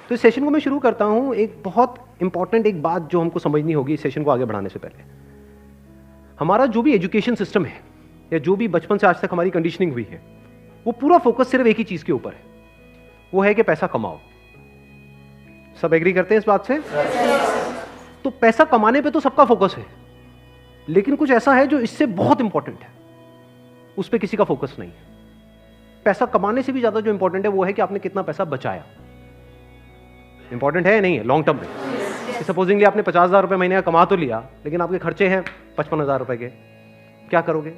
तो इस सेशन को मैं शुरू करता हूं एक बहुत इंपॉर्टेंट एक बात जो हमको समझनी होगी इस सेशन को आगे बढ़ाने से पहले। हमारा जो भी एजुकेशन सिस्टम है या जो भी बचपन से आज तक हमारी कंडीशनिंग हुई है, वो पूरा फोकस सिर्फ एक ही चीज के ऊपर है, वो है कि पैसा कमाओ। सब एग्री करते हैं इस बात से? तो पैसा कमाने पे तो सबका फोकस है, लेकिन कुछ ऐसा है जो इससे बहुत इंपॉर्टेंट है, उस पर किसी का फोकस नहीं है। पैसा कमाने से भी ज्यादा जो इंपॉर्टेंट है वो है कि आपने कितना पैसा बचाया। इंपॉर्टेंट है या नहीं है लॉन्ग टर्म में? सपोजिंगली आपने 50,000 रुपए महीने का कमा तो लिया, लेकिन आपके खर्चे हैं 55,000 रुपए के, क्या करोगे?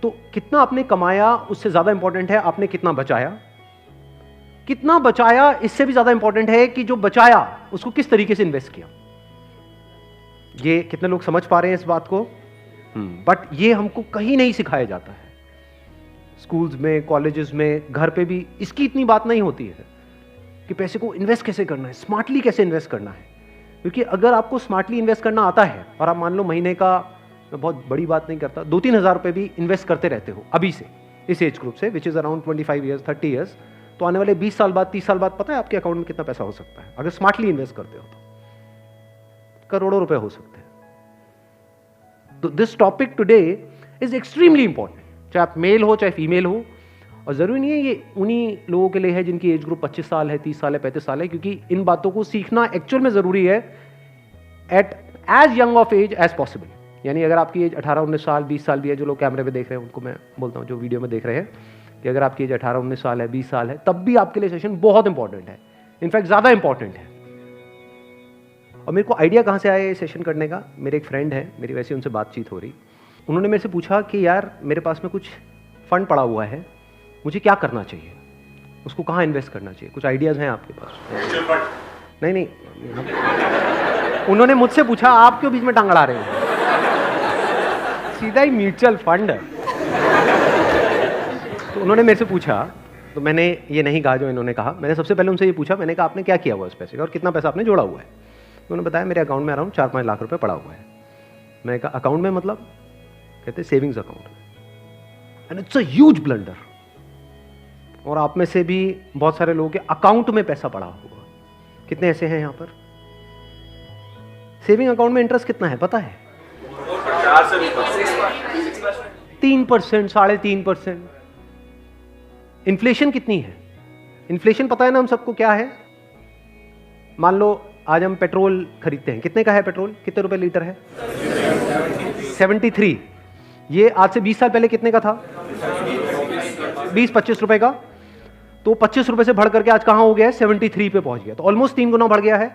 तो कितना आपने कमाया उससे ज्यादा इंपॉर्टेंट है आपने कितना बचाया। कितना बचाया इससे भी ज्यादा इंपॉर्टेंट है कि जो बचाया उसको किस तरीके से इन्वेस्ट किया। ये कितने लोग समझ पा रहे हैं इस बात को? बट ये हमको कहीं नहीं सिखाया जाता है। स्कूल्स में, कॉलेजेस में, घर पे भी इसकी इतनी बात नहीं होती है कि पैसे को इन्वेस्ट कैसे करना है, स्मार्टली कैसे इन्वेस्ट करना है। क्योंकि अगर आपको स्मार्टली इन्वेस्ट करना आता है और आप मान लो महीने का, मैं बहुत बड़ी बात नहीं करता, 2-3 हज़ार रुपए भी इन्वेस्ट करते रहते हो अभी से, इस एज ग्रुप से, which is around 25 years 30 years, तो आने वाले 20 साल बाद, 30 साल बाद पता है आपके अकाउंट में कितना पैसा हो सकता है अगर स्मार्टली इन्वेस्ट करते हो तो? करोड़ों रुपए हो सकते हैं। तो this topic today is extremely important, चाहे आप मेल हो चाहे फीमेल हो। और जरूरी नहीं है ये उन्हीं लोगों के लिए है जिनकी एज ग्रुप 25 साल है, 30 साल है, 35 साल है, क्योंकि इन बातों को सीखना एक्चुअल में जरूरी है at as young of age as possible. यानी अगर आपकी एज 18-19 साल, 20 साल भी है, जो लोग कैमरे पे देख रहे हैं उनको मैं बोलता हूँ, जो वीडियो में देख रहे हैं, कि अगर आपकी एज 18-19 साल है, 20 साल है, तब भी आपके लिए सेशन बहुत इंपॉर्टेंट है, इनफैक्ट ज्यादा इंपॉर्टेंट है। और मेरे को आइडिया कहाँ से आया ये सेशन करने का? मेरे एक फ्रेंड है, मेरी वैसे उनसे बातचीत हो रही, उन्होंने मेरे से पूछा कि यार मेरे पास में कुछ फंड पड़ा हुआ है, मुझे क्या करना चाहिए, उसको कहाँ इन्वेस्ट करना चाहिए, कुछ आइडियाज हैं आपके पास? नहीं, उन्होंने मुझसे पूछा आप क्यों बीच में टांग अड़ा रहे हो? सीधा ही म्यूचुअल फंड। तो उन्होंने मेरे से पूछा, तो मैंने ये नहीं कहा जो इन्होंने कहा, मैंने सबसे पहले उनसे ये पूछा, मैंने कहा आपने क्या किया हुआ उस पैसे का और कितना पैसा आपने जोड़ा हुआ है? उन्होंने बताया मेरे अकाउंट में अराउंड 4-5 लाख रुपए पड़ा हुआ है। मैंने कहा अकाउंट में मतलब? कहते savings account. And it's a huge blunder. और आप में से भी बहुत सारे लोगों के अकाउंट में पैसा पड़ा होगा। कितने ऐसे हैं यहां पर? सेविंग अकाउंट में इंटरेस्ट कितना है पता है? 3%, 3.5%। इन्फ्लेशन कितनी है? इन्फ्लेशन पता है ना हम सबको क्या है? मान लो आज हम पेट्रोल खरीदते हैं, कितने का है पेट्रोल? कितने रुपए लीटर है? 73। ये आज से 20 साल पहले कितने का था? 20-25 रुपए का। तो 25 रुपए से बढ़ करके आज कहां हो गया है? 73 पे पहुंच गया। तो ऑलमोस्ट 3 गुना बढ़ गया है।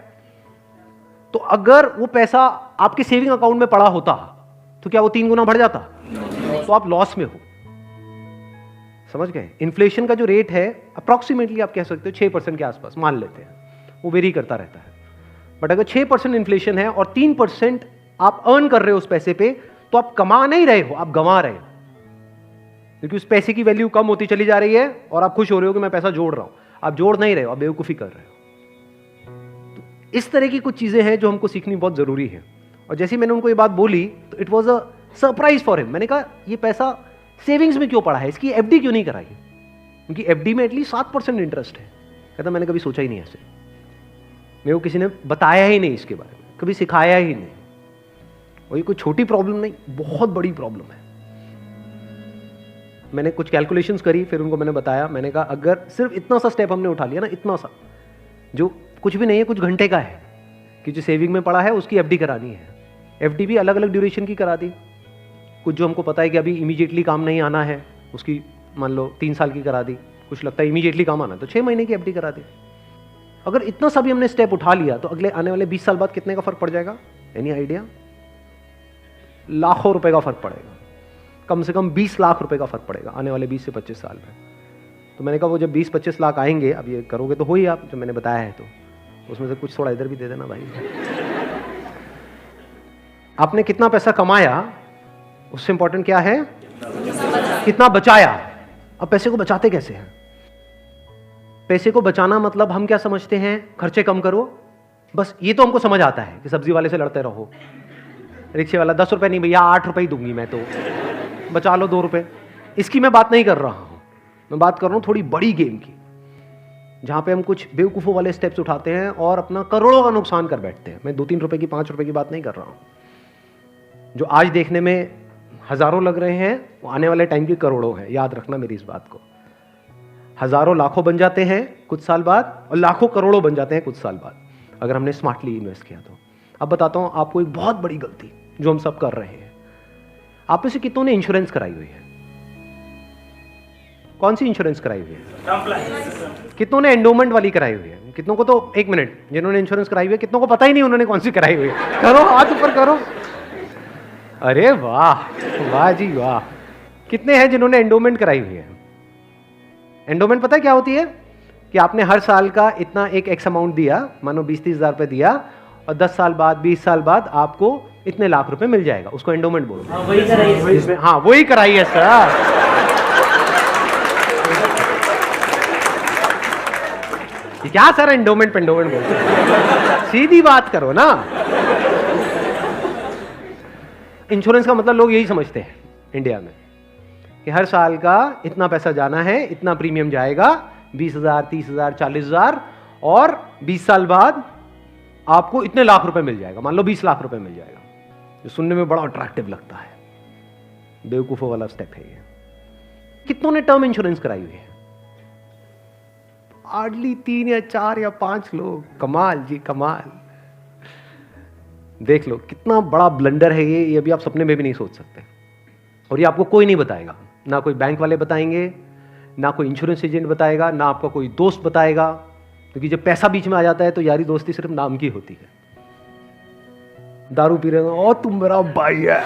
तो अगर वो पैसा आपके सेविंग अकाउंट में पड़ा होता तो क्या वो 3 गुना बढ़ जाता? तो आप लॉस में हो। समझ गए? इन्फ्लेशन का जो रेट है अप्रोक्सीमेटली आप कह सकते हो 6% के आसपास मान लेते हैं, वो वेरी करता रहता है। बट अगर 6% इन्फ्लेशन है और 3% आप अर्न कर रहे हो उस पैसे पे, तो आप कमा नहीं रहे हो, आप गंवा रहे हो, क्योंकि उस पैसे की वैल्यू कम होती चली जा रही है और आप खुश हो रहे हो कि मैं पैसा जोड़ रहा हूं। आप जोड़ नहीं रहे हो, आप बेवकूफी कर रहे हो। तो इस तरह की कुछ चीजें हैं जो हमको सीखनी बहुत जरूरी है। और जैसे मैंने उनको ये बात बोली तो it was a surprise for him. मैंने कहा ये पैसा सेविंग्स में क्यों पड़ा है, इसकी एफडी क्यों नहीं कराई? क्योंकि एफडी में एटलीस्ट 7% इंटरेस्ट है। कहता मैंने कभी सोचा ही नहीं ऐसे, मेरे को किसी ने बताया ही नहीं इसके बारे में, कभी सिखाया ही नहीं। और ये कोई छोटी प्रॉब्लम नहीं, बहुत बड़ी प्रॉब्लम है। मैंने कुछ कैलकुलेशंस करी, फिर उनको मैंने बताया। मैंने कहा अगर सिर्फ इतना सा स्टेप हमने उठा लिया ना, इतना सा जो कुछ भी नहीं है, कुछ घंटे का है, कि जो सेविंग में पड़ा है उसकी एफडी करानी है। एफडी भी अलग अलग ड्यूरेशन की करा दी। कुछ जो हमको पता है कि अभी इमीडिएटली काम नहीं आना है, उसकी मान लो 3 साल की करा दी। कुछ लगता है इमीडिएटली काम आना, तो 6 महीने की एफडी करा दी। अगर इतना सा भी हमने स्टेप उठा लिया तो अगले आने वाले 20 साल बाद कितने का फर्क पड़ जाएगा? Any idea? लाखों रुपए का फर्क पड़ेगा। कम से कम 20 लाख रुपए का फर्क पड़ेगा आने वाले 20 से 25 साल में। तो मैंने कहा वो जब 20-25 लाख आएंगे, अब ये करोगे तो हो ही आप, जो मैंने बताया है, तो उसमें से कुछ थोड़ा इधर भी दे देना भाई। आपने कितना पैसा कमाया उससे इंपॉर्टेंट क्या है? कितना बचाया। अब पैसे को बचाते कैसे हैं? पैसे को बचाना मतलब हम क्या समझते हैं? खर्चे कम करो, बस ये तो हमको समझ आता है कि सब्जी वाले से लड़ते रहो, रिक्शे वाला 10 रुपए नहीं भैया 8 रुपए ही दूंगी मैं, तो बचा लो 2 रुपए। इसकी मैं बात नहीं कर रहा हूं, मैं बात कर रहा हूं थोड़ी बड़ी गेम की। जहाँ पे हम कुछ बेवकूफ़ों वाले स्टेप्स उठाते हैं और अपना करोड़ों का नुकसान कर बैठते हैं। मैं 2-3 रुपए की, 5 रुपए की बात नहीं कर रहा हूँ। जो आज देखने में हज़ारों लग रहे हैं, वो आने वाले टाइम की करोड़ों हैं। याद रखना मेरी इस बात को। हज़ारों लाखों बन जाते हैं कुछ साल बाद, और लाखों करोड़ों बन जाते हैं कुछ साल बाद, अगर हमने स्मार्टली इन्वेस्ट किया तो। अब बताता हूँ आपको एक बहुत बड़ी गलती जो हम सब कर रहे हैं। आप में से कितनों ने इंश्योरेंस कराई हुई है? कौन सी इंश्योरेंस कराई हुई है? कितनों ने एंडोमेंट वाली कराई हुई है? कितनों को तो, एक मिनट, जिन्होंने इंश्योरेंस कराई हुई है कितनों को पता ही नहीं उन्होंने कौन सी कराई हुई है? करो, हाथ ऊपर करो। अरे वाह, वाह जी वाह। कितने हैं जिन्होंने एंडोमेंट कराई हुई है? एंडोमेंट पता है क्या होती है? कि आपने हर साल का इतना एक एक्स अमाउंट दिया, मानो 20-30 हज़ार रुपए दिया, और 10 साल बाद, 20 साल बाद आपको इतने लाख रुपए मिल जाएगा। उसको एंडोमेंट बोलते हैं। वही कराइए इसमें। हाँ, वही कराई है सर। क्या सर एंडोमेंट पेंडोमेंट बोलते हैं? सीधी बात करो ना। इंश्योरेंस का मतलब लोग यही समझते हैं इंडिया में कि हर साल का इतना पैसा जाना है, इतना प्रीमियम जाएगा, 20,000, 30,000, 40,000, और 20 साल बाद आपको इतने लाख रुपए मिल जाएगा। मान लो 20 लाख रुपए मिल जाएगा, जो सुनने में बड़ा अट्रैक्टिव लगता है। बेवकूफों वाला स्टेप है ये। कितनों ने टर्म इंश्योरेंस कराई हुई है? हार्डली 3 या 4 या 5 लोग। कमाल जी कमाल। देख लो कितना बड़ा ब्लंडर है ये अभी आप सपने में भी नहीं सोच सकते। और ये आपको कोई नहीं बताएगा, ना कोई बैंक वाले बताएंगे, ना कोई इंश्योरेंस एजेंट बताएगा, ना आपका कोई दोस्त बताएगा, क्योंकि जब पैसा बीच में आ जाता है तो यारी दोस्ती सिर्फ नाम की होती है। दारू पी रहे हो, ओ तुम मेरा भाई है,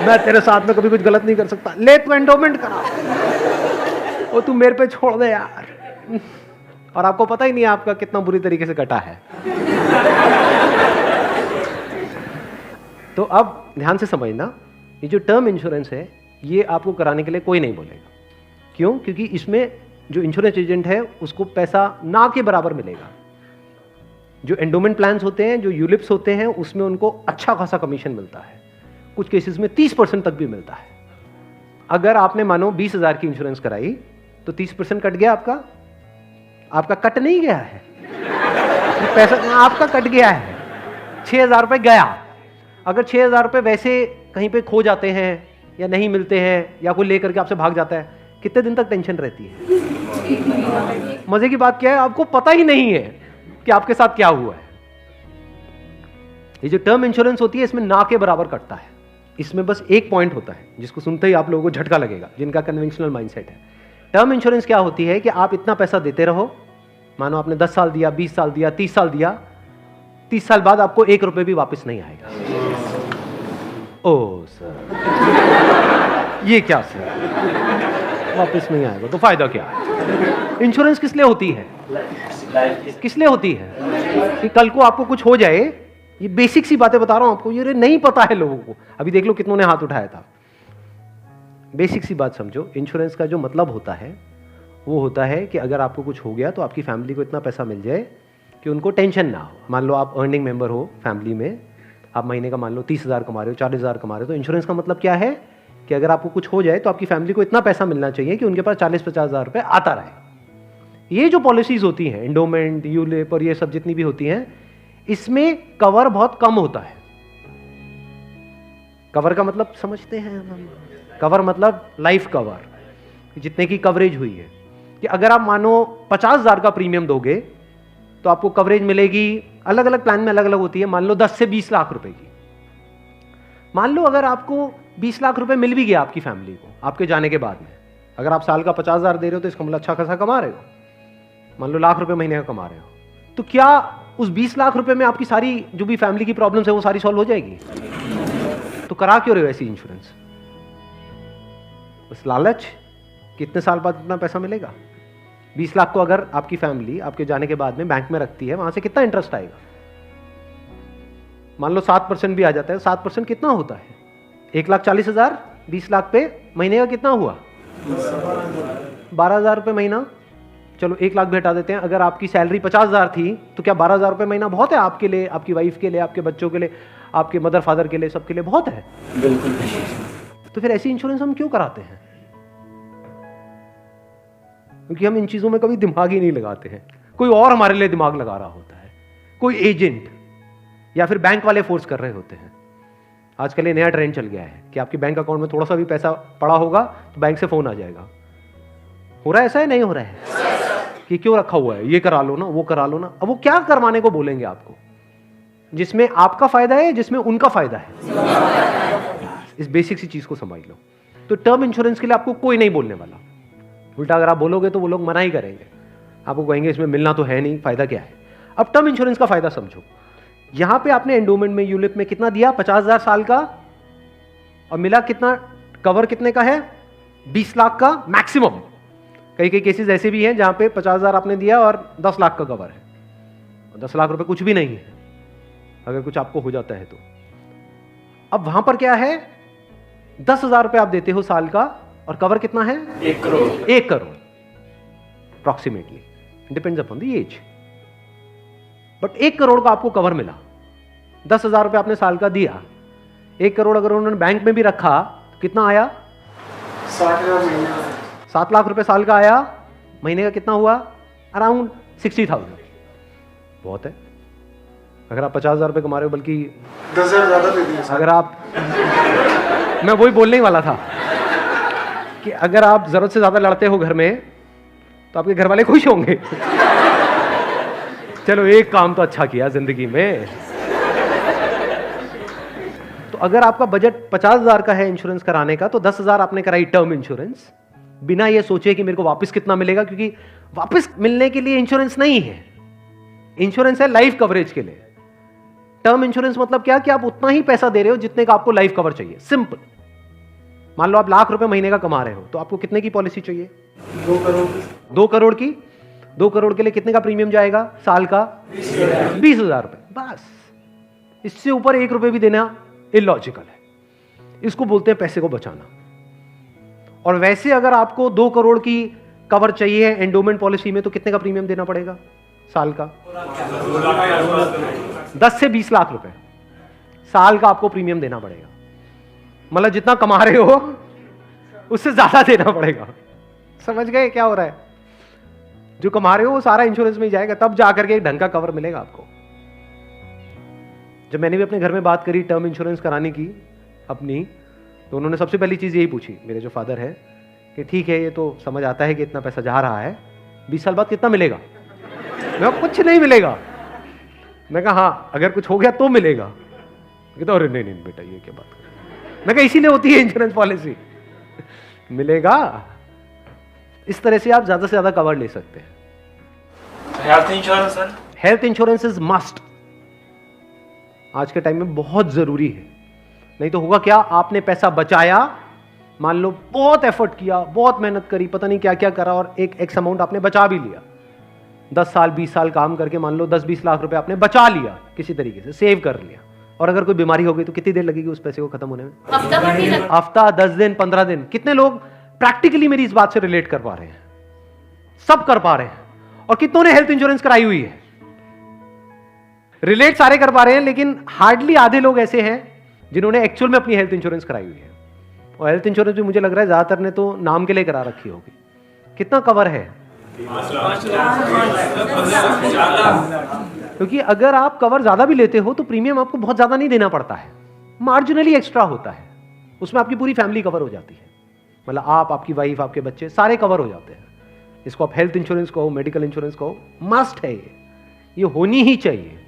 मैं तेरे साथ में कभी कुछ गलत नहीं कर सकता, ले तू एंडोमेंट करा, ओ तुम मेरे पे छोड़ दे यार। और आपको पता ही नहीं आपका कितना बुरी तरीके से कटा है। तो अब ध्यान से समझना, ये जो टर्म इंश्योरेंस है ये आपको कराने के लिए कोई नहीं बोलेगा। क्यों? क्योंकि इसमें जो इंश्योरेंस एजेंट है उसको पैसा ना के बराबर मिलेगा। जो एंडोमेंट प्लान्स होते हैं, जो यूलिप्स होते हैं, उसमें उनको अच्छा खासा कमीशन मिलता है। कुछ केसेस में 30% तक भी मिलता है। अगर आपने मानो 20,000 की इंश्योरेंस कराई तो 30% कट गया आपका। आपका कट नहीं गया है, पैसा आपका कट गया है। 6,000 रुपए गया। अगर 6,000 रुपए वैसे कहीं पे खो जाते हैं या नहीं मिलते हैं या कोई लेकर के आपसे भाग जाता है, कितने दिन तक टेंशन रहती है? मजे की बात क्या है, आपको पता ही नहीं है कि आपके साथ क्या हुआ है। ये जो टर्म इंश्योरेंस होती है इसमें ना के बराबर कटता है। इसमें बस एक पॉइंट होता है जिसको सुनते ही आप लोगों को झटका लगेगा, जिनका कन्वेंशनल माइंडसेट है। टर्म इंश्योरेंस क्या होती है कि आप इतना पैसा देते रहो, मानो आपने 10 साल दिया, 20 साल दिया, 30 साल दिया, 30 साल बाद आपको 1 रुपए भी वापस नहीं आएगा। ओ सर, ये क्या सर, वापस नहीं आएगा तो फायदा क्या है? इंश्योरेंस किस लिए होती है? किस लिए होती है? कि कल को आपको कुछ हो जाए। ये बेसिक सी बातें बता रहा हूं आपको, ये नहीं पता है लोगों को। अभी देख लो कितनों ने हाथ उठाया था। बेसिक सी बात समझो, इंश्योरेंस का जो मतलब होता है वो होता है कि अगर आपको कुछ हो गया तो आपकी फैमिली को इतना पैसा मिल जाए कि उनको टेंशन ना हो। मान लो आप अर्निंग मेंबर हो फैमिली में, आप महीने का मान लो 30,000 कमा रहे हो, 40,000 कमा रहे हो, तो इंश्योरेंस का मतलब क्या है कि अगर आपको कुछ हो जाए तो आपकी फैमिली को इतना पैसा मिलना चाहिए कि उनके पास 40-50 हज़ार रुपये आता रहे। ये जो पॉलिसीज होती हैं, एंडोमेंट, यूलिप और ये सब जितनी भी होती हैं, इसमें कवर बहुत कम होता है। कवर का मतलब समझते हैं हम? कवर मतलब लाइफ कवर, जितने की कवरेज हुई है। कि अगर आप मानो 50,000 का प्रीमियम दोगे तो आपको कवरेज मिलेगी, अलग अलग प्लान में अलग अलग होती है, मान लो 10 से 20 लाख रुपए की। मान लो अगर आपको 20 लाख रुपए मिल भी गया आपकी फैमिली को आपके जाने के बाद में, अगर आप साल का 50,000 दे रहे हो तो इसका मतलब अच्छा खासा कमा रहे हो, मान लो लाख रुपए महीने का कमा रहे हो, तो क्या उस 20 लाख रुपए में आपकी सारी जो भी फैमिली की प्रॉब्लम्स है वो सारी सॉल्व हो जाएगी? तो करा क्यों रहे हो ऐसी इंश्योरेंस? बस लालच, कितने साल बाद इतना पैसा मिलेगा? 20 लाख को अगर आपकी फैमिली आपके जाने के बाद में बैंक में रखती है, वहां से कितना इंटरेस्ट आएगा? मान लो 7% भी आ जाता है। 7% कितना होता है? 1,40,000, 20 लाख पे महीने का कितना हुआ? 12,000 रुपये महीना। चलो 1 लाख भी हटा देते हैं। अगर आपकी सैलरी 50,000 थी तो क्या 12,000 रुपये महीना बहुत है आपके लिए, आपकी वाइफ के लिए, आपके बच्चों के लिए, आपके मदर फादर के लिए, सबके लिए बहुत है? बिल्कुल। तो फिर ऐसी इंश्योरेंस हम क्यों कराते हैं? क्योंकि हम इन चीज़ों में कभी दिमाग ही नहीं लगाते हैं, कोई और हमारे लिए दिमाग लगा रहा होता है, कोई एजेंट या फिर बैंक वाले फोर्स कर रहे होते हैं। आजकल ये नया ट्रेंड चल गया है कि आपके बैंक अकाउंट में थोड़ा सा भी पैसा पड़ा होगा तो बैंक से फोन आ जाएगा। हो रहा है ऐसा है, नहीं हो रहा है कि क्यों रखा हुआ है, ये करा लो ना, वो करा लो ना। अब वो क्या करवाने को बोलेंगे आपको, जिसमें आपका फायदा है, जिसमें उनका फायदा है। इस बेसिक सी चीज को समझ लो। तो टर्म इंश्योरेंस के लिए आपको कोई नहीं बोलने वाला। उल्टा अगर आप बोलोगे तो वो लोग मना ही करेंगे, आपको कहेंगे इसमें मिलना तो है नहीं, फायदा क्या है। अब टर्म इंश्योरेंस का फायदा समझो। यहां पे आपने एंडोमेंट में, यूलिप में कितना दिया, 50,000 साल का, और मिला कितना, कवर कितने का है, 20 लाख का मैक्सिमम। कई कई केसेस ऐसे भी हैं जहां पे 50,000 आपने दिया और 10 लाख का कवर है, और 10 लाख रुपए कुछ भी नहीं है अगर कुछ आपको हो जाता है तो। अब वहां पर क्या है, 10,000 रुपए आप देते हो साल का, और कवर कितना है, 1 crore. 1 crore approximately, depends upon the age. But 1 crore का आपको कवर मिला। 10,000 रुपए आपने साल का दिया, 1 करोड़ अगर उन्होंने बैंक में भी रखा तो कितना आया, 7 लाख रुपए साल का आया। महीने का कितना हुआ, अराउंड 60,000। बहुत है। अगर आप 50,000 रुपए कमा रहे हो, बल्कि 10,000 ज्यादा दे दिए। अगर आप मैं वही बोलने ही वाला था कि अगर आप जरूरत से ज्यादा लड़ते हो घर में तो आपके घर वाले खुश होंगे। चलो एक काम तो अच्छा किया जिंदगी में। तो अगर आपका बजट 50,000 का है इंश्योरेंस कराने का, तो 10,000 आपने कराई टर्म इंश्योरेंस, बिना ये सोचे कि मेरे को वापस कितना मिलेगा, क्योंकि वापस मिलने के लिए इंश्योरेंस नहीं है। इंश्योरेंस है लाइफ कवरेज के लिए। टर्म इंश्योरेंस मतलब क्या, कि आप उतना ही पैसा दे रहे हो जितने का आपको लाइफ कवर चाहिए। सिंपल। मान लो आप लाख रुपए महीने का कमा रहे हो, तो आपको कितने की पॉलिसी चाहिए, 2 करोड़। 2 करोड़ की। 2 करोड़ के लिए कितने का प्रीमियम जाएगा साल का, 20,000 रुपए। बस, इससे ऊपर 1 रुपए भी देना इलॉजिकल है। इसको बोलते हैं पैसे को बचाना। और वैसे अगर आपको 2 करोड़ की कवर चाहिए एंडोमेंट पॉलिसी में, तो कितने का प्रीमियम देना पड़ेगा साल का, 10 से 20 लाख रुपए साल का आपको प्रीमियम देना पड़ेगा। मतलब जितना कमा रहे हो उससे ज्यादा देना पड़ेगा। समझ गए क्या हो रहा है? जो कमा रहे हो वो सारा इंश्योरेंस में ही जाएगा, तब जाकर के एक ढंग का कवर मिलेगा आपको। जब मैंने भी अपने घर में बात करी टर्म इंश्योरेंस कराने की अपनी, तो उन्होंने सबसे पहली चीज यही पूछी, मेरे जो फादर है, कि ठीक है ये तो समझ आता है कि इतना पैसा जा रहा है, 20 साल बाद कितना मिलेगा? मैं कुछ नहीं मिलेगा। मैं कहा हाँ अगर कुछ हो गया तो मिलेगा। कहता अरे नहीं नहीं बेटा ये क्या बात कर। मैं कहा इसीलिए होती है इंश्योरेंस पॉलिसी, मिलेगा। इस तरह से आप ज्यादा से ज्यादा कवर ले सकते हैं। Health insurance sir, health insurance is must. आज के टाइम में बहुत जरूरी है। नहीं तो होगा क्या, आपने पैसा बचाया, मान लो बहुत एफर्ट किया, बहुत मेहनत करी, पता नहीं क्या क्या करा, और एक एक्स अमाउंट आपने बचा भी लिया। 10 साल 20 साल काम करके मान लो 10-20 लाख रुपए आपने बचा लिया, किसी तरीके से सेव कर लिया, और अगर कोई बीमारी हो गई तो कितनी देर लगेगी उस पैसे को खत्म होने में? हफ्ता, 10 दिन, 15 दिन। कितने लोग प्रैक्टिकली मेरी इस बात से रिलेट कर पा रहे हैं? सब कर पा रहे हैं। और कितनों ने हेल्थ इंश्योरेंस कराई हुई है? रिलेट सारे कर पा रहे हैं, लेकिन हार्डली आधे लोग ऐसे हैं जिन्होंने एक्चुअल में अपनी हेल्थ इंश्योरेंस कराई हुई है। और हेल्थ इंश्योरेंस भी मुझे लग रहा है ज्यादातर ने तो नाम के लिए करा रखी होगी। कितना कवर है? क्योंकि अगर आप कवर ज्यादा भी लेते हो तो प्रीमियम आपको बहुत ज्यादा नहीं देना पड़ता है, मार्जिनली एक्स्ट्रा होता है। उसमें आपकी पूरी फैमिली कवर हो जाती है। मतलब आप, आपकी वाइफ, आपके बच्चे सारे कवर हो जाते हैं। इसको आप हेल्थ इंश्योरेंस कहो, मेडिकल इंश्योरेंस कहो, मस्ट है ये होनी ही चाहिए।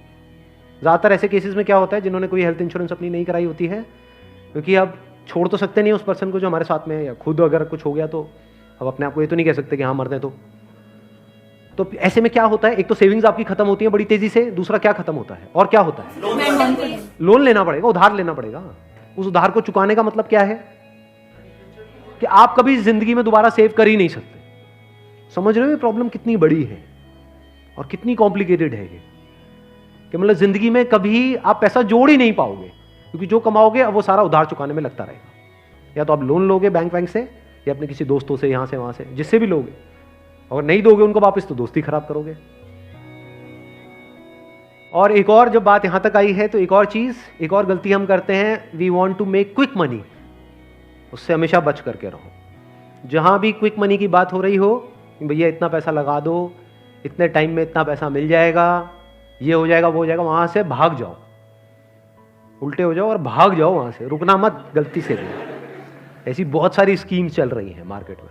ज्यादातर ऐसे केसेस में क्या होता है, जिन्होंने कोई हेल्थ इंश्योरेंस अपनी नहीं कराई होती है, क्योंकि अब छोड़ तो सकते नहीं उस पर्सन को जो हमारे साथ में है, या खुद अगर कुछ हो गया तो अब अपने आप को ये तो नहीं कह सकते कि हाँ मरते तो ऐसे में क्या होता है, एक तो सेविंग्स आपकी खत्म होती है बड़ी तेजी से, दूसरा क्या खत्म होता है, और क्या होता है, लोन लेना पड़ेगा, उधार लेना पड़ेगा। उस उधार को चुकाने का मतलब क्या है कि आप कभी जिंदगी में दोबारा सेव कर ही नहीं सकते। समझ रहे हो ये प्रॉब्लम कितनी बड़ी है और कितनी कॉम्प्लिकेटेड है ये, कि मतलब जिंदगी में कभी आप पैसा जोड़ ही नहीं पाओगे, क्योंकि जो कमाओगे अब वो सारा उधार चुकाने में लगता रहेगा। या तो आप लोन लोगे बैंक से, या अपने किसी दोस्तों से, यहां से वहां से, जिससे भी लोगे। अगर नहीं दोगे उनको वापस तो दोस्ती खराब करोगे। और एक और जब बात यहां तक आई है तो एक और चीज, एक और गलती हम करते हैं, we want to make quick money. उससे हमेशा बच करके रहो। जहां भी क्विक मनी की बात हो रही हो, कि भैया इतना पैसा लगा दो, इतने टाइम में इतना पैसा मिल जाएगा, ये हो जाएगा वो हो जाएगा, वहाँ से भाग जाओ, उल्टे हो जाओ और भाग जाओ वहाँ से, रुकना मत गलती से भी। ऐसी बहुत सारी स्कीम्स चल रही हैं मार्केट में,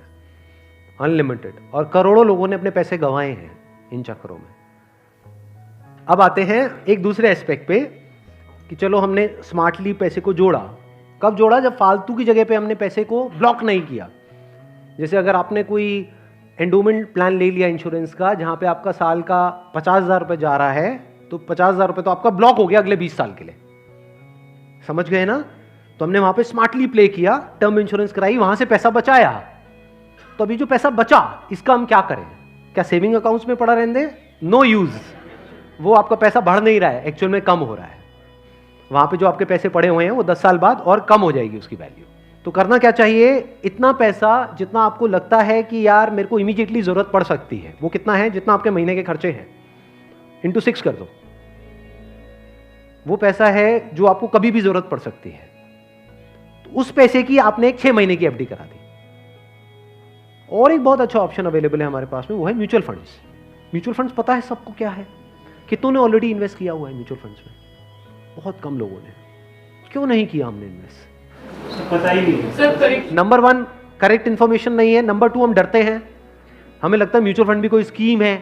अनलिमिटेड, और करोड़ों लोगों ने अपने पैसे गंवाए हैं इन चक्करों में। अब आते हैं एक दूसरे एस्पेक्ट पे कि चलो हमने स्मार्टली पैसे को जोड़ा। कब जोड़ा? जब फालतू की जगह पे हमने पैसे को ब्लॉक नहीं किया। जैसे अगर आपने कोई एंडोमेंट प्लान ले लिया इंश्योरेंस का, जहां पे आपका साल का 50,000 रुपये जा रहा है, तो 50,000 रुपये तो आपका ब्लॉक हो गया अगले 20 साल के लिए, समझ गए ना? तो हमने वहां पे स्मार्टली प्ले किया, टर्म इंश्योरेंस कराई, वहां से पैसा बचाया। तो अभी जो पैसा बचा इसका हम क्या करें? क्या सेविंग अकाउंट्स में पड़ा रहने दें? नो यूज, वो आपका पैसा बढ़ नहीं रहा है, एक्चुअल में कम हो रहा है। वहां पे जो आपके पैसे पड़े हुए हैं वो 10 साल बाद और कम हो जाएगी उसकी वैल्यू। तो करना क्या चाहिए? इतना पैसा जितना आपको लगता है कि यार मेरे को इमीडिएटली जरूरत पड़ सकती है, वो कितना है? जितना आपके महीने के खर्चे हैं, इंटू 6 कर दो। वो पैसा है जो आपको कभी भी जरूरत पड़ सकती है। तो उस पैसे की आपने एक 6 महीने की एफडी करा दी। और एक बहुत अच्छा ऑप्शन अवेलेबल है हमारे पास में, वो है म्यूचुअल फंड्स। म्यूचुअल फंड्स पता है सबको क्या है? कितनों ने ऑलरेडी इन्वेस्ट किया हुआ है म्यूचुअल फंड्स में? बहुत कम लोगों ने। क्यों नहीं किया हमने इन्वेस्ट? पता ही नहीं सर। नंबर 1 करेक्ट इंफॉर्मेशन नहीं है, नंबर 2 हम डरते हैं। हमें लगता है म्यूचुअल फंड भी कोई स्कीम है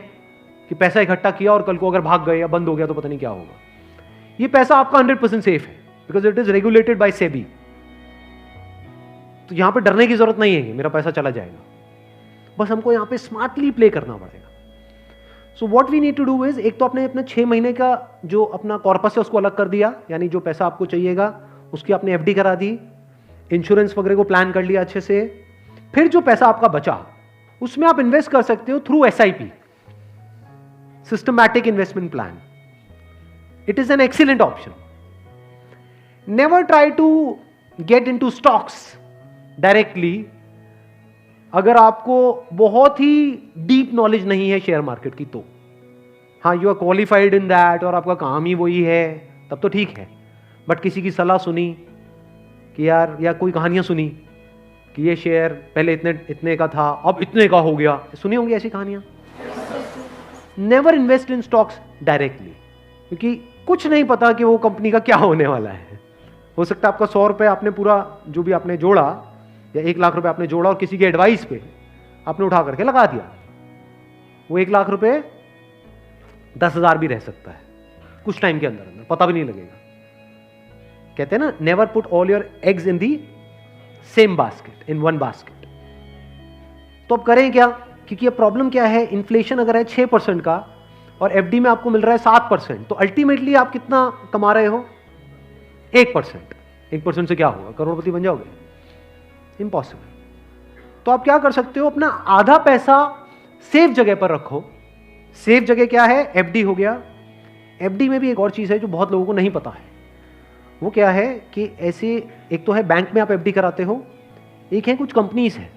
कि पैसा इकट्ठा किया और कल को अगर भाग गए या बंद हो गया तो पता नहीं क्या होगा। ये पैसा आपका 100% सेफ है, because it is regulated by SEBI. तो यहां पे डरने की जरूरत नहीं है कि मेरा पैसा चला जाएगा, बस हमको यहां पे स्मार्टली प्ले करना पड़ेगा। So what we need to do is, एक तो आपने अपने 6 महीने का जो अपना कॉर्पस है उसको अलग कर दिया, यानी जो पैसा आपको चाहिएगा उसकी आपने एफडी करा दी, इंश्योरेंस वगैरह को प्लान कर लिया अच्छे से। फिर जो पैसा आपका बचा उसमें आप इन्वेस्ट कर सकते हो through SIP, systematic investment plan. It is an excellent option. Never try to get into stocks directly अगर आपको बहुत ही डीप नॉलेज नहीं है शेयर मार्केट की। तो हाँ, you are qualified in that और आपका काम ही वही है, तब तो ठीक है। बट किसी की सलाह सुनी कि यार, या कोई कहानियां सुनी कि ये शेयर पहले इतने इतने का था अब इतने का हो गया, सुनी होंगी ऐसी कहानियां। Never invest in stocks directly, क्योंकि कुछ नहीं पता कि वो कंपनी का क्या होने वाला है। हो सकता है आपका 100 रुपये आपने पूरा जो भी आपने जोड़ा या 1 लाख रुपए आपने जोड़ा और किसी के एडवाइस पे आपने उठा करके लगा दिया, वो 1 लाख रुपए 10,000 भी रह सकता है कुछ टाइम के अंदर अंदर, पता भी नहीं लगेगा। कहते हैं ना, never put all your eggs in the same basket, in one basket. तो अब करें क्या? क्योंकि अब प्रॉब्लम क्या है, इन्फ्लेशन अगर है 6% का और एफडी में आपको मिल रहा है 7%, तो अल्टीमेटली आप कितना कमा रहे हो? 1%। 1% से क्या होगा? करोड़पति बन जाओगे? इम्पॉसिबल। तो आप क्या कर सकते हो, अपना आधा पैसा सेफ जगह पर रखो। सेफ जगह क्या है? एफडी हो गया। एफडी में भी एक और चीज है जो बहुत लोगों को नहीं पता है। वो क्या है कि ऐसे, एक तो है बैंक में आप एफडी कराते हो, एक है कुछ कंपनीज है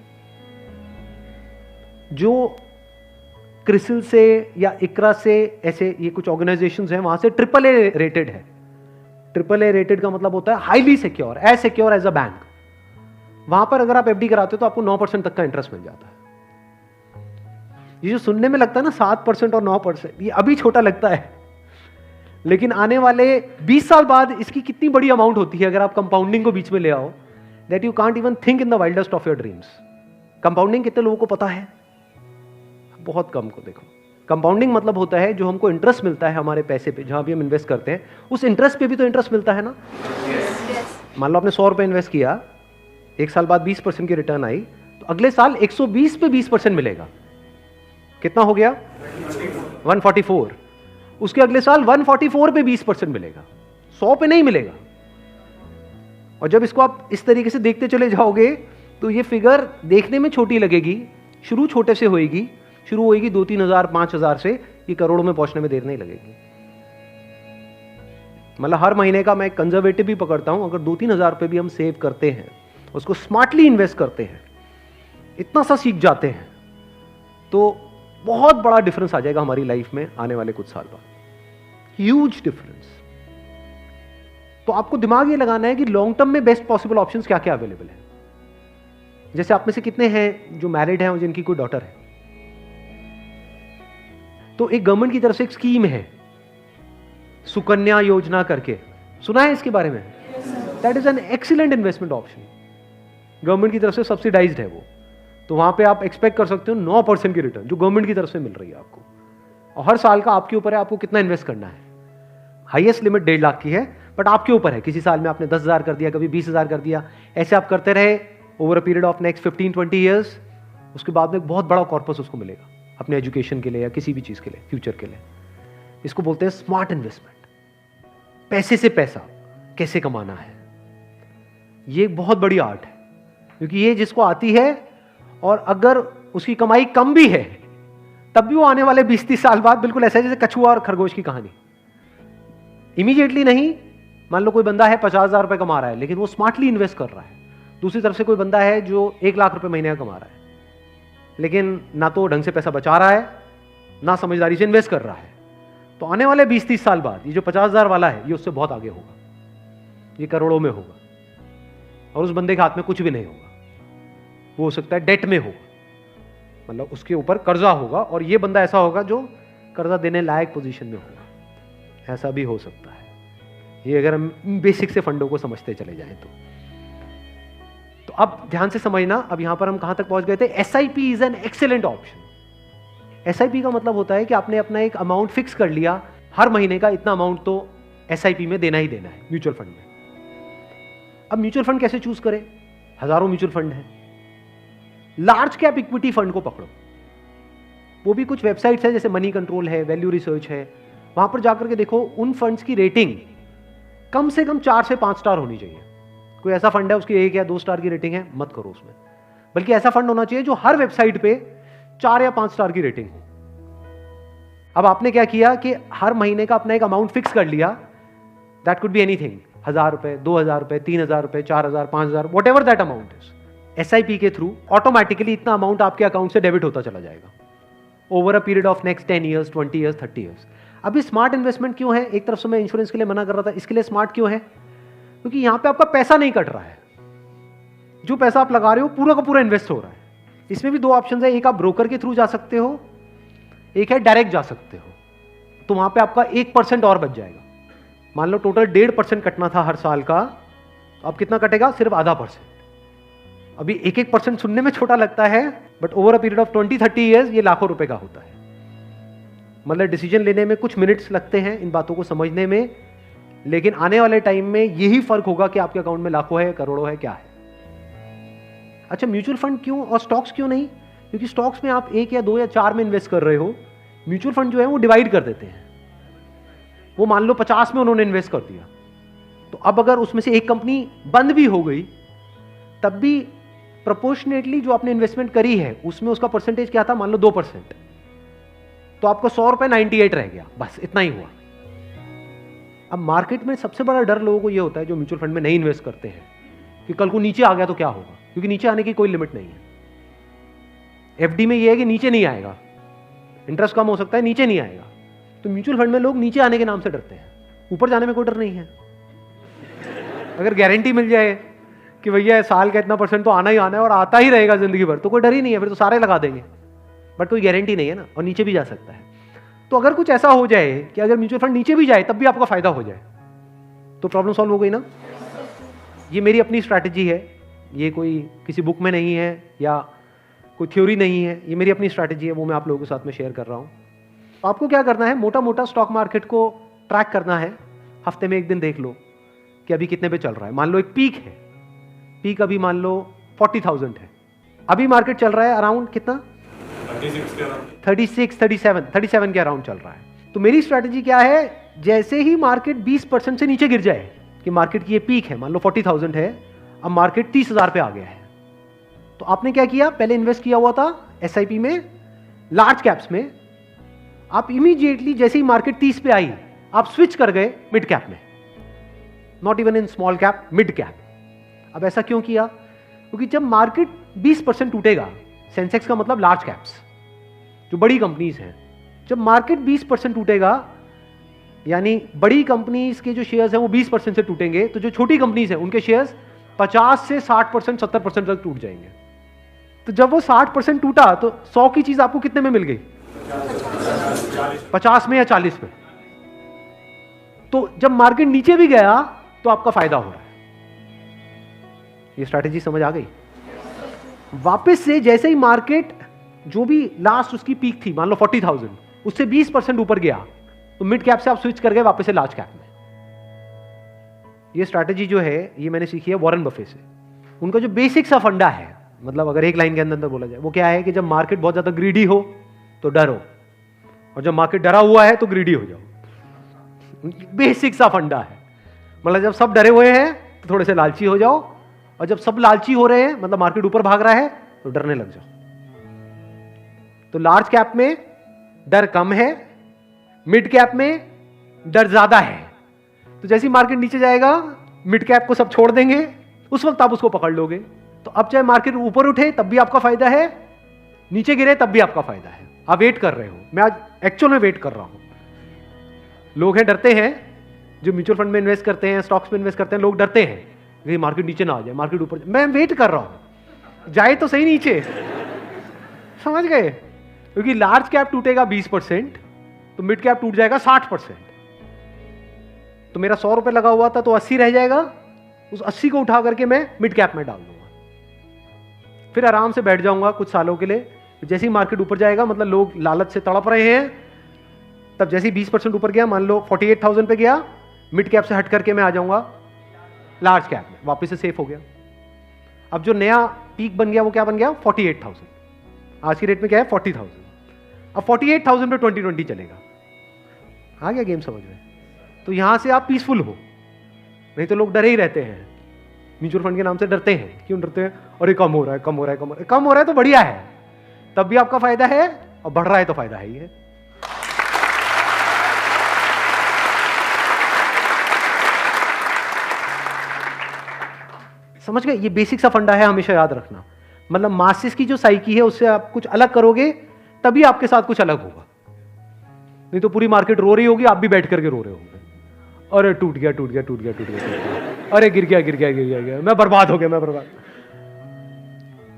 जो क्रिसिल से या इकरा से, ऐसे ये कुछ ऑर्गेनाइजेशंस हैं, वहां से AAA रेटेड है। AAA रेटेड का मतलब होता है highly secure, as secure as a bank. वहां पर अगर आप एफडी कराते हो तो आपको 9% तक का इंटरेस्ट मिल जाता है। ये जो सुनने में लगता है ना 7% और 9%, ये अभी छोटा लगता है, लेकिन आने वाले 20 साल बाद इसकी कितनी बड़ी अमाउंट होती है अगर आप कंपाउंडिंग को बीच में ले आओ, that you can't even think in the wildest of your dreams. Compounding कितने लोगों को पता है? बहुत कम को। देखो, कंपाउंडिंग मतलब होता है जो हमको इंटरेस्ट मिलता है हमारे पैसे पे, जहां भी हम इन्वेस्ट करते हैं उस इंटरेस्ट पे भी तो इंटरेस्ट मिलता है ना। मान लो आपने 100 रुपए इन्वेस्ट किया, 1 साल बाद 20% की रिटर्न आई, तो अगले साल 120 पे 20% मिलेगा। कितना हो गया? 144। उसके अगले साल 144 पे 20% मिलेगा, 100 पे नहीं मिलेगा। और जब इसको आप इस तरीके से देखते चले जाओगे तो ये फिगर देखने में छोटी लगेगी, शुरू छोटे से होएगी, शुरू होएगी 2-3 हजार 5 हजार से, ये करोड़ों में पहुंचने में देर नहीं लगेगी। मतलब हर महीने का मैं कंजर्वेटिव भी पकड़ता हूं, अगर 2-3 हजार रुपए भी हम सेव करते हैं, उसको स्मार्टली इन्वेस्ट करते हैं, इतना सा सीख जाते हैं, तो बहुत बड़ा डिफरेंस आ जाएगा हमारी लाइफ में आने वाले कुछ साल बाद, ह्यूज डिफरेंस। तो आपको दिमाग ये लगाना है कि लॉन्ग टर्म में बेस्ट पॉसिबल ऑप्शंस क्या क्या अवेलेबल है। जैसे आप में से कितने हैं जो मैरिड हैं और जिनकी कोई डॉटर है? तो एक गवर्नमेंट की तरफ से एक स्कीम है सुकन्या योजना करके, सुना है इसके बारे में? That is an excellent investment option, government की तरफ से सब्सिडाइज्ड है वो। तो वहां पे आप एक्सपेक्ट कर सकते हो 9% की रिटर्न जो गवर्नमेंट की तरफ से मिल रही है आपको, और हर साल का आपके ऊपर है आपको कितना इन्वेस्ट करना है। हाईएस्ट लिमिट 1.5 लाख की है, बट आपके ऊपर है, किसी साल में आपने 10,000 कर दिया, कभी 20,000 कर दिया, ऐसे आप करते रहे over a period of next 15-20 years. उसके बाद में एक बहुत बड़ा कॉर्पस उसको मिलेगा अपने एजुकेशन के लिए या किसी भी चीज के लिए, फ्यूचर के लिए। इसको बोलते हैं स्मार्ट इन्वेस्टमेंट। पैसे से पैसा कैसे कमाना है, ये एक बहुत बड़ी आर्ट है, क्योंकि ये जिसको आती है और अगर उसकी कमाई कम भी है तब भी वो आने वाले 20-30 साल बाद बिल्कुल ऐसा है जैसे कछुआ और खरगोश की कहानी, इमीडिएटली नहीं। मान लो कोई बंदा है 50,000 रुपए कमा रहा है लेकिन वो स्मार्टली इन्वेस्ट कर रहा है, दूसरी तरफ से कोई बंदा है जो 1 लाख रुपए महीने का कमा रहा है लेकिन ना तो ढंग से पैसा बचा रहा है ना समझदारी से इन्वेस्ट कर रहा है, तो आने वाले 20-30 साल बाद ये जो 50,000 वाला है ये उससे बहुत आगे होगा, ये करोड़ों में होगा, और उस बंदे के हाथ में कुछ भी नहीं होगा, वो हो सकता है डेट में होगा, मतलब उसके ऊपर कर्जा होगा और ये बंदा ऐसा होगा जो कर्जा देने लायक पोजीशन में होगा। ऐसा भी हो सकता है, ये अगर हम बेसिक से फंडों को समझते चले जाएं तो अब ध्यान से समझना। अब यहां पर हम कहां तक पहुंच गए थे? SIP is an excellent option. SIP का मतलब होता है कि आपने अपना एक अमाउंट फिक्स कर लिया, हर महीने का इतना अमाउंट तो SIP में देना ही देना है म्यूचुअल फंड में। अब म्यूचुअल फंड कैसे चूज करें? हजारों म्यूचुअल फंड है। लार्ज कैप इक्विटी फंड को पकड़ो, वो भी कुछ वेबसाइट्स है जैसे मनी कंट्रोल है, वैल्यू रिसर्च है, वहां पर जाकर के देखो उन फंड्स की रेटिंग कम से कम 4 से 5 स्टार होनी चाहिए। कोई ऐसा फंड है उसकी 1 या 2 स्टार की रेटिंग है, मत करो उसमें, बल्कि ऐसा फंड होना चाहिए जो हर वेबसाइट पे 4 या 5 स्टार की रेटिंग हो। अब आपने क्या किया कि हर महीने का अपना एक अमाउंट फिक्स कर लिया, दैट कुड बी एनीथिंग, 1,000 रुपए, 2,000 रुपए, 3,000 रुपए, 4,000, 5,000, what ever that amount is. SIP के थ्रू ऑटोमेटिकली इतना अमाउंट आपके अकाउंट से डेबिट होता चला जाएगा over a period of next 10 years, 20 years, 30 years. अभी स्मार्ट इन्वेस्टमेंट क्यों है? एक तरफ से मैं इंश्योरेंस के लिए मना कर रहा था, इसके लिए स्मार्ट क्यों है? क्योंकि यहां पे आपका पैसा नहीं कट रहा है, जो पैसा आप लगा रहे हो पूरा का पूरा इन्वेस्ट हो रहा है। इसमें भी 2 ऑप्शन है, एक आप ब्रोकर के थ्रू जा सकते हो, एक है डायरेक्ट जा सकते हो, तो वहां पे आपका 1% और बच जाएगा। मान लो टोटल 1.5% कटना था हर साल का, तो अब कितना कटेगा? सिर्फ 0.5%। अभी 1% सुनने में छोटा लगता है, but over a period of 20-30 years ये लाखों रुपए का होता है। मतलब डिसीजन लेने में कुछ मिनट्स लगते हैं इन बातों को समझने में, लेकिन आने वाले टाइम में यही फर्क होगा कि आपके अकाउंट में लाखों है, करोड़ों है, क्या है। अच्छा, म्यूचुअल फंड क्यों और स्टॉक्स क्यों नहीं? क्योंकि स्टॉक्स में आप 1 या 2 या 4 में इन्वेस्ट कर रहे हो, म्यूचुअल फंड जो है वो डिवाइड कर देते हैं। वो मान लो 50 में उन्होंने इन्वेस्ट कर दिया, तो अब अगर उसमें से एक कंपनी बंद भी हो गई तब भी प्रोपोर्शनेटली जो आपने इन्वेस्टमेंट करी है उसमें उसका परसेंटेज क्या था? मान लो 2%, तो आपको 100 रुपए 98 रह गया, बस इतना ही हुआ। अब मार्केट में सबसे बड़ा डर लोगों को यह होता है जो म्यूचुअल फंड में नहीं इन्वेस्ट करते हैं कि कल को नीचे आ गया तो क्या होगा, क्योंकि नीचे आने की कोई लिमिट नहीं है। FD में यह है कि नीचे नहीं आएगा, इंटरेस्ट कम हो सकता है, नीचे नहीं आएगा। तो म्यूचुअल फंड में लोग नीचे आने के नाम से डरते हैं, ऊपर जाने में कोई डर नहीं है। अगर गारंटी मिल जाए कि भैया साल का इतना % तो आना ही आना है और आता ही रहेगा जिंदगी भर, तो कोई डर ही नहीं है, फिर तो सारे लगा देंगे, बट कोई गारंटी नहीं है ना, और नीचे भी जा सकता है। तो अगर कुछ ऐसा हो जाए कि अगर म्यूचुअल फंड नीचे भी जाए तब भी आपका फायदा हो जाए, तो प्रॉब्लम सॉल्व हो गई ना। ये मेरी अपनी स्ट्रैटेजी है, ये कोई किसी बुक में नहीं है या कोई थ्योरी नहीं है, ये मेरी अपनी स्ट्रैटेजी है, वो मैं आप लोगों के साथ में शेयर कर रहा हूँ। आपको क्या करना है? मोटा मोटा स्टॉक मार्केट को ट्रैक करना है, हफ्ते में 1 दिन देख लो कि अभी कितने पे चल रहा है। मान लो एक पीक है, पीक अभी मान लो 40,000 है, अभी मार्केट चल रहा है अराउंड कितना? 37 के अराउंड चल रहा है। तो मेरी स्ट्रैटेजी क्या है? जैसे ही मार्केट 20% से नीचे गिर जाए कि मार्केट की ये पीक है, मान लो 40,000 है, अब मार्केट 30,000 पे आ गया है, तो आपने क्या किया? पहले इन्वेस्ट किया हुआ था SIP में, लार्ज कैप्स में, आप इमीडिएटली जैसे ही मार्केट 30 पे आई आप स्विच कर गए मिड कैप में, not even in small cap, mid cap. अब ऐसा क्यों किया? क्योंकि जब मार्केट 20% टूटेगा, सेंसेक्स का मतलब लार्ज कैप्स जो बड़ी कंपनीज हैं, जब मार्केट 20% टूटेगा यानी बड़ी कंपनीज के जो शेयर्स हैं वो 20% से टूटेंगे, तो जो छोटी कंपनीज हैं उनके शेयर्स 50 से 60%, 70% तक टूट जाएंगे। तो जब वो 60% टूटा तो 100 की चीज आपको कितने में मिल गई? 50 में या 40 में। तो जब मार्केट नीचे भी गया तो आपका फायदा हो रहा है। ये स्ट्रैटेजी समझ आ गई? वापस से जैसे ही मार्केट जो भी लास्ट उसकी पीक थी, मान लो 40,000, उससे 20% ऊपर गया तो मिड कैप से आप स्विच कर गए वापस से लार्ज कैप में। ये स्ट्रैटेजी जो है ये मैंने सीखी है वॉरेन बफे से। उनका जो बेसिक सा फंडा है, मतलब अगर एक लाइन के अंदर बोला जाए, वो क्या है कि जब मार्केट बहुत ज्यादा ग्रीडी हो तो डरो, और जब मार्केट डरा हुआ है तो ग्रीडी हो जाओ। बेसिक सा फंडा है। मतलब जब सब डरे हुए हैं तो थोड़े से लालची हो जाओ, और जब सब लालची हो रहे हैं, मतलब मार्केट ऊपर भाग रहा है, तो डरने लग जाओ। तो लार्ज कैप में डर कम है, मिड कैप में डर ज्यादा है। तो जैसे ही मार्केट नीचे जाएगा मिड कैप को सब छोड़ देंगे, उस वक्त आप उसको पकड़ लोगे। तो अब चाहे मार्केट ऊपर उठे तब भी आपका फायदा है, नीचे गिरे तब भी आपका फायदा है। आप वेट कर रहे हो, मैं आज एक्चुअल में वेट कर रहा हूं। लोग हैं डरते हैं, जो म्यूचुअल फंड में इन्वेस्ट करते हैं, स्टॉक्स में इन्वेस्ट करते हैं, लोग डरते हैं कि मार्केट नीचे ना आ जाए, मार्केट ऊपर। मैं वेट कर रहा हूं, जाए तो सही नीचे। समझ गए? क्योंकि लार्ज कैप टूटेगा 20%, तो मिड कैप टूट जाएगा 60%। तो मेरा 100 रुपए लगा हुआ था तो 80 रह जाएगा, उस 80 को उठा करके मैं मिड कैप में डाल दूंगा। फिर आराम से बैठ जाऊंगा कुछ सालों के लिए। जैसे ही मार्केट ऊपर जाएगा, मतलब लोग लालच से तड़प रहे हैं, तब जैसे ही 20% ऊपर गया, मान लो 48,000 पे गया, मिड कैप से हट करके मैं आ जाऊंगा लार्ज कैप में, वापस से सेफ हो गया। अब जो नया पीक बन गया वो क्या बन गया? 48,000। आज की रेट में क्या है? 40,000। अब 48,000 पे 2020 चलेगा। आ गया गेम समझ में? तो यहां से आप पीसफुल हो। नहीं तो लोग डरे ही रहते हैं, म्यूचुअल फंड के नाम से डरते हैं। क्यों डरते हैं? अरे कम हो रहा है, कम हो रहा है, कम हो रहा है तो बढ़िया है, तब भी आपका फायदा है, और बढ़ रहा है तो फायदा है ही है। समझ गए? ये बेसिक सा फंडा है, हमेशा याद रखना। मतलब मासिस की जो साइकी है उससे आप कुछ अलग करोगे तभी आपके साथ कुछ अलग होगा। नहीं तो पूरी मार्केट रो रही होगी, आप भी बैठ करके रो रहे होंगे, अरे टूट गया टूट गया टूट गया टूट गया, अरे गिर गया गिर गया गिर गया गिर, मैं बर्बाद हो गया, मैं बर्बाद।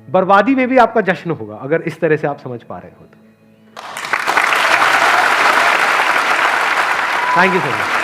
बर्बादी में भी आपका जश्न होगा अगर इस तरह से आप समझ पा रहे हो तो। Thank you so much.